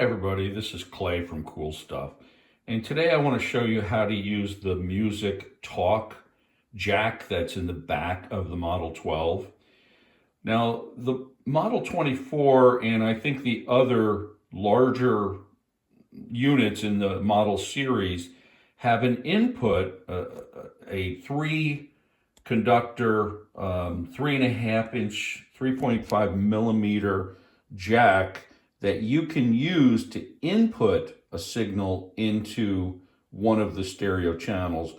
Hi everybody, this is Clay from Cool Stuff, and today I want to show you how to use the music talk jack that's in the back of the Model 12. Now the Model 24 and I think the other larger units in the Model series have an input, a three conductor, 3.5 inch, 3.5 millimeter jack that you can use to input a signal into one of the stereo channels.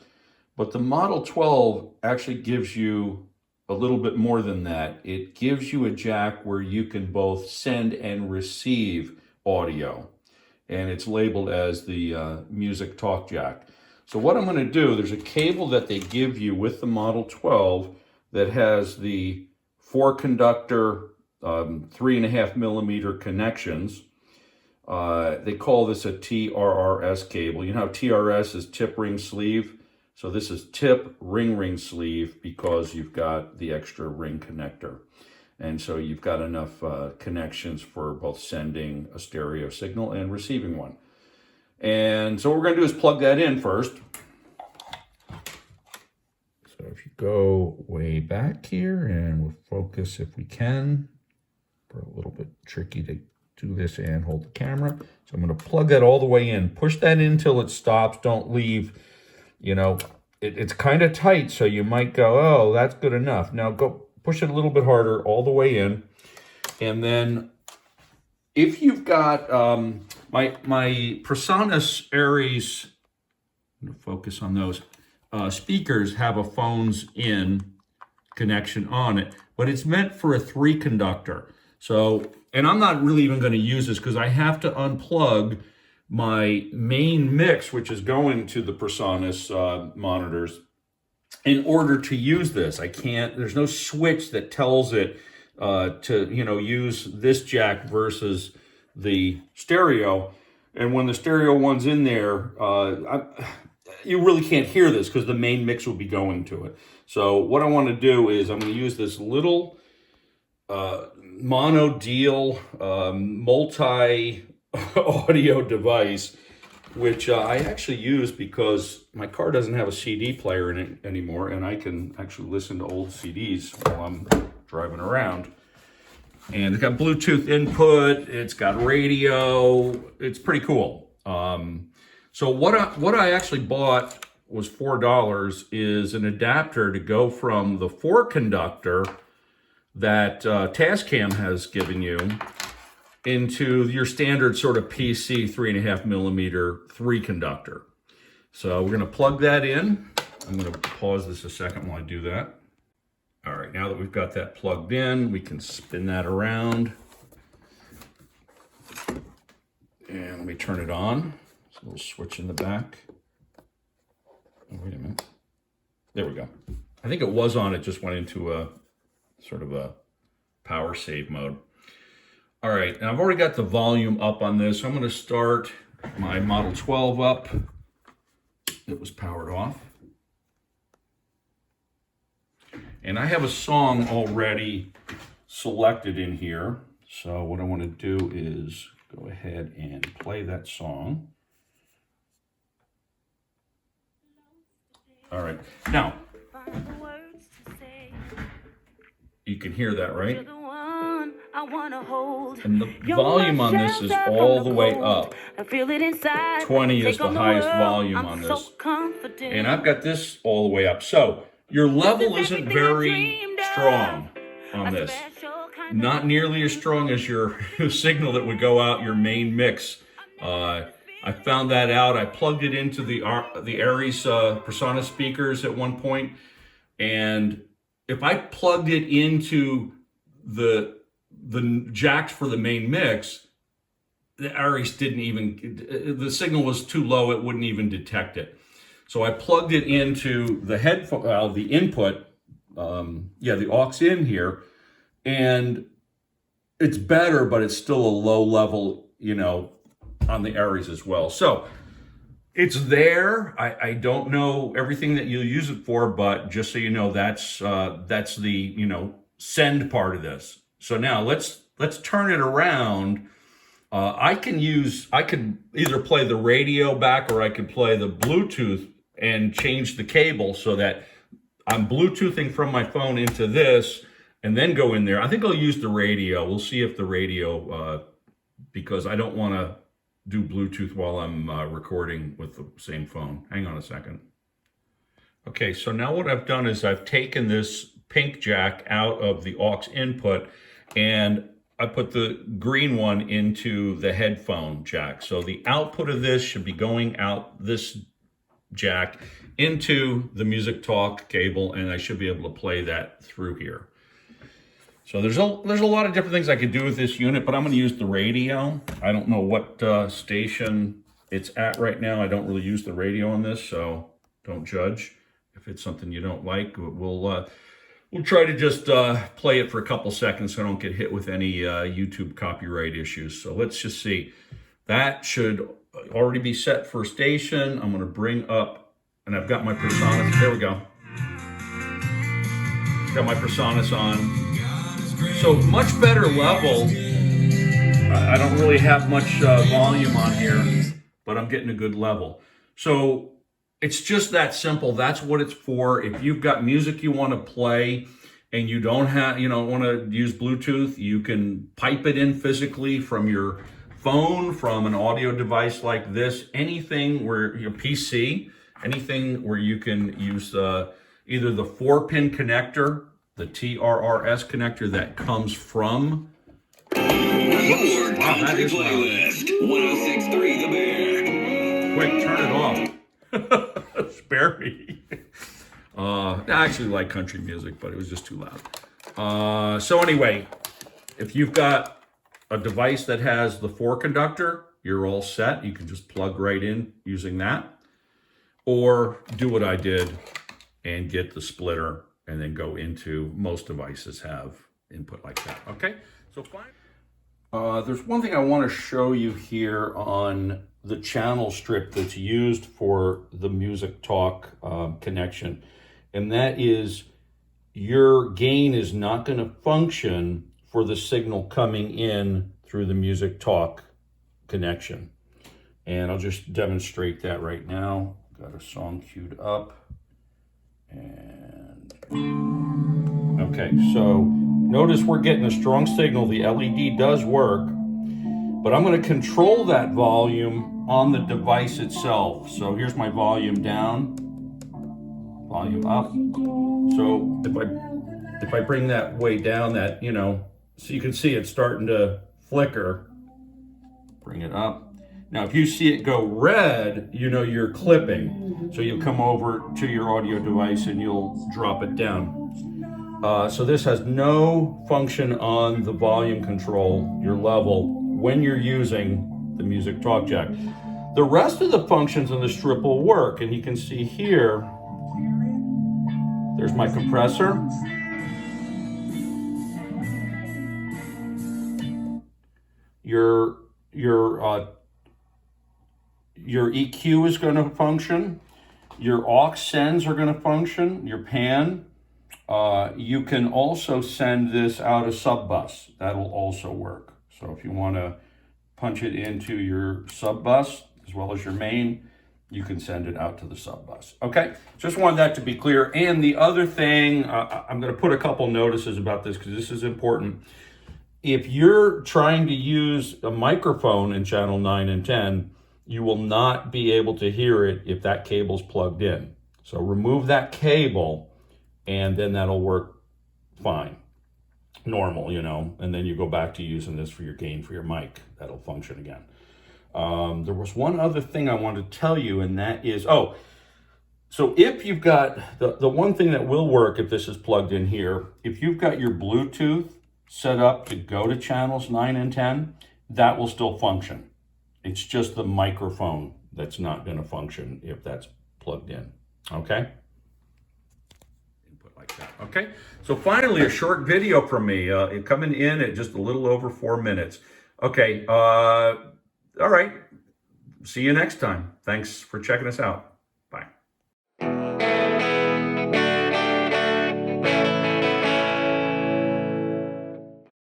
But the Model 12 actually gives you a little bit more than that. It gives you a jack where you can both send and receive audio, and it's labeled as the music talk jack. So what I'm going to do, there's a cable that they give you with the Model 12 that has the 4 conductor 3.5 millimeter connections. They call this a TRRS cable. You know how TRS is tip ring sleeve? So this is tip ring sleeve because you've got the extra ring connector. And so you've got enough connections for both sending a stereo signal and receiving one. And so what we're going to do is plug that in first. So if you go way back here, and we'll focus if we can. We're a little bit tricky to do this and hold the camera. So I'm going to plug that all the way in. Push that in till it stops. Don't leave. You know, it's kind of tight, so you might go, oh, that's good enough. Now go push it a little bit harder all the way in. And then if you've got my PreSonus Aries, I'm going to focus on those, speakers have a phones in connection on it, but it's meant for a 3 conductor. So, and I'm not really even going to use this because I have to unplug my main mix, which is going to the PreSonus monitors, in order to use this. I can't, there's no switch that tells it to, use this jack versus the stereo. And when the stereo one's in there, you really can't hear this because the main mix will be going to it. So what I want to do is I'm going to use this little mono deal multi audio device, which I actually use because my car doesn't have a CD player in it anymore, and I can actually listen to old CDs while I'm driving around. And it's got Bluetooth input, it's got radio, it's pretty cool. So what I actually bought was $4, is an adapter to go from the 4 conductor that Tascam has given you into your standard sort of PC 3.5 millimeter 3 conductor. So we're going to plug that in. I'm going to pause this a second while I do that. All right, now that we've got that plugged in, we can spin that around. And let me turn it on. There's a little switch in the back. Oh, wait a minute. There we go. I think it was on, it just went into a sort of a power save mode. All right, and I've already got the volume up on this. So I'm going to start my Model 12 up. It was powered off. And I have a song already selected in here. So what I want to do is go ahead and play that song. All right, now, you can hear that, right? And the volume on this is all the way up. 20 is the highest volume on this. And I've got this all the way up. So your level isn't very strong on this. Not nearly as strong as your signal that would go out your main mix. I found that out. I plugged it into the Aries PreSonus speakers at one point, and if I plugged it into the jacks for the main mix, the Aries didn't even, the signal was too low, it wouldn't even detect it. So I plugged it into the headphone, the input, the aux in here, and it's better, but it's still a low level, on the Aries as well. So it's there. I don't know everything that you'll use it for, but just so you know, that's the send part of this. So now let's turn it around I could either play the radio back or I could play the Bluetooth and change the cable so that I'm Bluetoothing from my phone into this and then go in there. I think I'll use the radio. We'll see if the radio, because I don't want to do Bluetooth while I'm recording with the same phone. Hang on a second. Okay, so now what I've done is I've taken this pink jack out of the aux input and I put the green one into the headphone jack. So the output of this should be going out this jack into the Music Talk cable, and I should be able to play that through here. So there's a lot of different things I could do with this unit, but I'm going to use the radio. I don't know what station it's at right now. I don't really use the radio on this, so don't judge. If it's something you don't like, we'll try to just play it for a couple seconds so I don't get hit with any YouTube copyright issues. So let's just see. That should already be set for station. I'm going to bring up, and I've got my PreSonus. There we go. Got my PreSonus on. So much better level. I don't really have much volume on here, but I'm getting a good level. So it's just that simple. That's what it's for. If you've got music you want to play and you don't want to use Bluetooth, you can pipe it in physically from your phone, from an audio device like this, anything where your PC, anything where you can use either the 4-pin connector, the TRRS connector that comes from. Wow, that is loud. 106.3 The Bear. Quick, turn it off. Spare me. I actually like country music, but it was just too loud. So anyway, if you've got a device that has the 4-conductor, you're all set. You can just plug right in using that, or do what I did and get the splitter and then go into, most devices have input like that. Okay, so fine. There's one thing I want to show you here on the channel strip that's used for the Music Talk connection, and that is your gain is not going to function for the signal coming in through the Music Talk connection. And I'll just demonstrate that right now. Got a song queued up. And okay, so notice we're getting a strong signal. The LED does work, but I'm going to control that volume on the device itself. So here's my volume down, volume up. So if I bring that way down, that, so you can see it's starting to flicker. Bring it up. Now, if you see it go red, you're clipping. So you'll come over to your audio device and you'll drop it down. So this has no function on the volume control, your level, when you're using the Music Talk jack. The rest of the functions in the strip will work, and you can see here, there's my compressor. Your EQ is going to function. Your aux sends are going to function. Your pan. You can also send this out a sub bus. That'll also work. So if you want to punch it into your sub bus as well as your main, you can send it out to the sub bus. Okay, just wanted that to be clear. And the other thing, I'm going to put a couple notices about this because this is important. If you're trying to use a microphone in channel 9 and 10, you will not be able to hear it if that cable's plugged in. So remove that cable and then that'll work fine, normal, and then you go back to using this for your gain for your mic. That'll function again. There was one other thing I wanted to tell you, and that is, so if you've got, the one thing that will work if this is plugged in here, if you've got your Bluetooth set up to go to channels 9 and 10, that will still function. It's just the microphone that's not going to function if that's plugged in. Okay? Input like that. Okay? So finally, a short video from me. Coming in at just a little over 4 minutes. Okay. All right. See you next time. Thanks for checking us out.